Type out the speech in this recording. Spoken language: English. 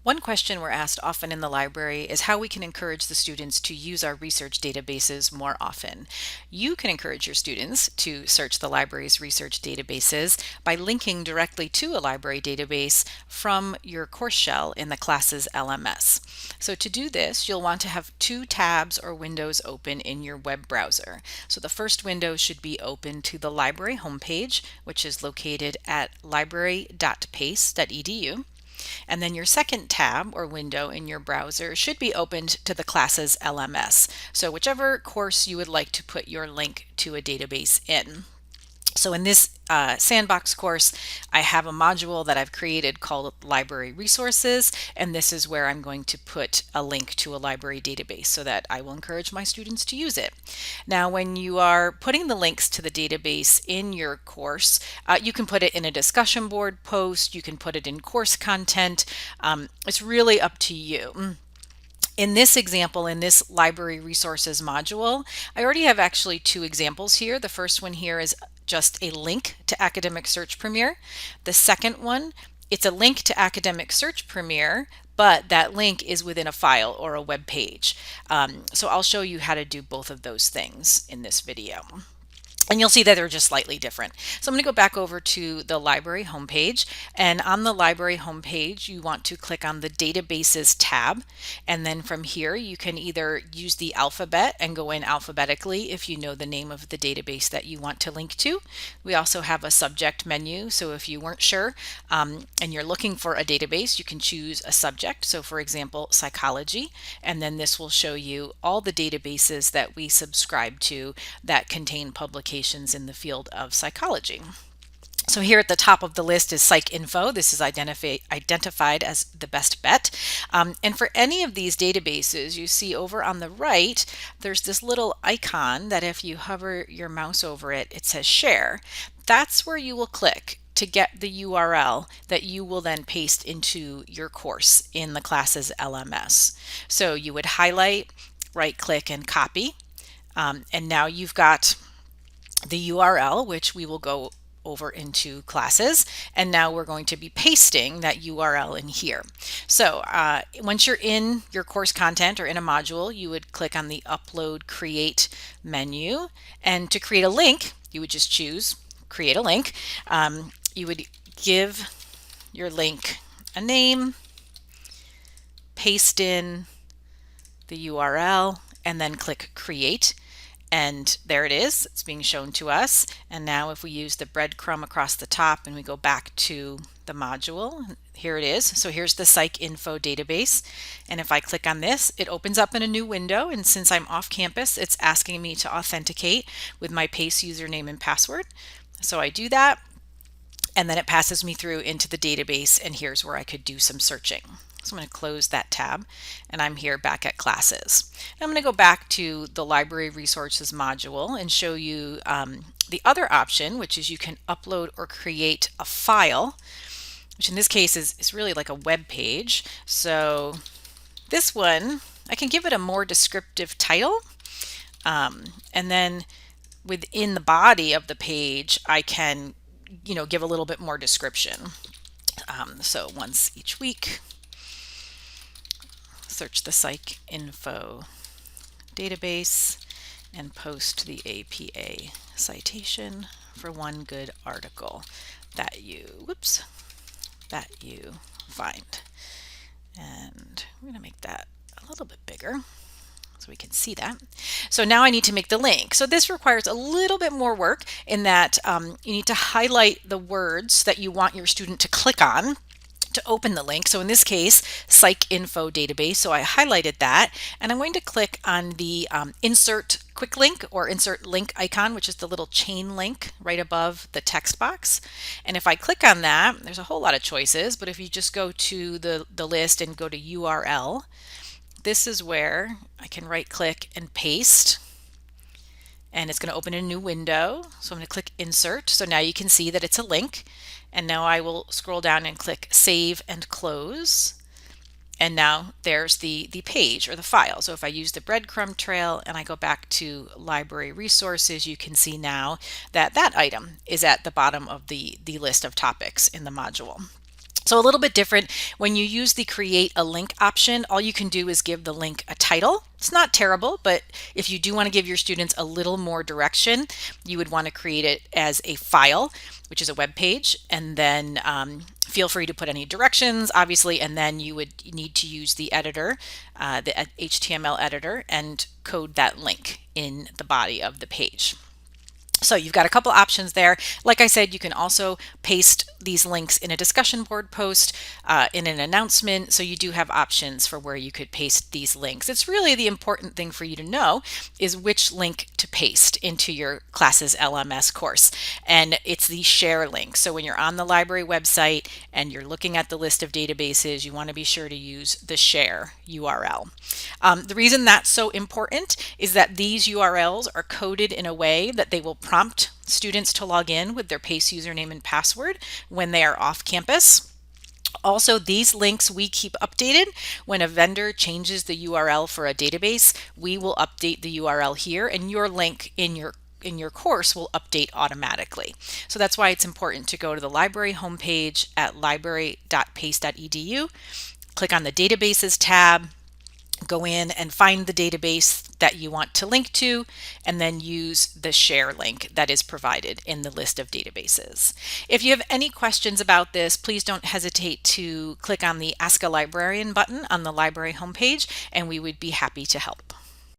One question we're asked often in the library is how we can encourage the students to use our research databases more often. You can encourage your students to search the library's research databases by linking directly to a library database from your course shell in the class's LMS. So to do this, you'll want to have two tabs or windows open in your web browser. So the first window should be open to the library homepage, which is located at library.pace.edu. And then your second tab or window in your browser should be opened to the class's LMS. So whichever course you would like to put your link to a database in. So in this sandbox course, I have a module that I've created called Library Resources, and this is where I'm going to put a link to a library database so that I will encourage my students to use it. Now, when you are putting the links to the database in your course, you can put it in a discussion board post, you can put it in course content. It's really up to you. In this example, in this library resources module, I already have actually two examples here. The first one here is just a link to Academic Search Premier. The second one, it's a link to Academic Search Premier, but that link is within a file or a web page. So I'll show you how to do both of those things in this video. And you'll see that they're just slightly different. So I'm going to go back over to the library homepage, and on the library homepage you want to click on the Databases tab, and then from here you can either use the alphabet and go in alphabetically if you know the name of the database that you want to link to. We also have a subject menu, so if you weren't sure and you're looking for a database, you can choose a subject. So for example, psychology, and then this will show you all the databases that we subscribe to that contain publications in the field of psychology. So here at the top of the list is PsycInfo. This is identified as the best bet. And for any of these databases, you see over on the right, there's this little icon that if you hover your mouse over it, it says share. That's where you will click to get the URL that you will then paste into your course in the class's LMS. So you would highlight, right click and copy. And now you've got the URL, which we will go over into classes, and now we're going to be pasting that URL in here. So once you're in your course content or in a module, you would click on the Upload Create menu, and to create a link, you would just choose Create a Link. You would give your link a name, paste in the URL, and then click Create. And there it is, it's being shown to us. And now if we use the breadcrumb across the top and we go back to the module, here it is. So here's the PsycInfo database. And if I click on this, it opens up in a new window. And since I'm off campus, it's asking me to authenticate with my PACE username and password. So I do that, and then it passes me through into the database, and here's where I could do some searching. So I'm going to close that tab, and I'm here back at classes. I'm going to go back to the library resources module and show you the other option, which is you can upload or create a file, which in this case is really like a web page. So this one, I can give it a more descriptive title, and then within the body of the page, I can give a little bit more description. So once each week, search the PsycInfo database and post the APA citation for one good article that you find. And we're going to make that a little bit bigger so we can see that. So now I need to make the link. So this requires a little bit more work in that you need to highlight the words that you want your student to click on to open the link. So in this case, PsycInfo database. So I highlighted that, and I'm going to click on the insert quick link or insert link icon, which is the little chain link right above the text box. And if I click on that, there's a whole lot of choices, but if you just go to the list and go to URL, this is where I can right click and paste, and it's going to open a new window. So I'm going to click insert. So now you can see that it's a link. And now I will scroll down and click save and close. And now there's the page or the file. So if I use the breadcrumb trail and I go back to library resources, you can see now that that item is at the bottom of the list of topics in the module. So a little bit different when you use the create a link option, all you can do is give the link a title. It's not terrible, but if you do want to give your students a little more direction, you would want to create it as a file, which is a web page, and then feel free to put any directions, obviously, and then you would need to use the editor, the HTML editor, and code that link in the body of the page. So you've got a couple options there. Like I said, you can also paste these links in a discussion board post, in an announcement. So you do have options for where you could paste these links. It's really the important thing for you to know is which link to paste into your class's LMS course. And it's the share link. So when you're on the library website and you're looking at the list of databases, you want to be sure to use the share URL. The reason that's so important is that these URLs are coded in a way that they will prompt students to log in with their PACE username and password when they are off campus. Also, these links we keep updated. When a vendor changes the URL for a database, we will update the URL here, and your link in your course will update automatically. So that's why it's important to go to the library homepage at library.pace.edu, click on the databases tab, go in and find the database that you want to link to, and then use the share link that is provided in the list of databases. If you have any questions about this, please don't hesitate to click on the Ask a Librarian button on the library homepage, and we would be happy to help.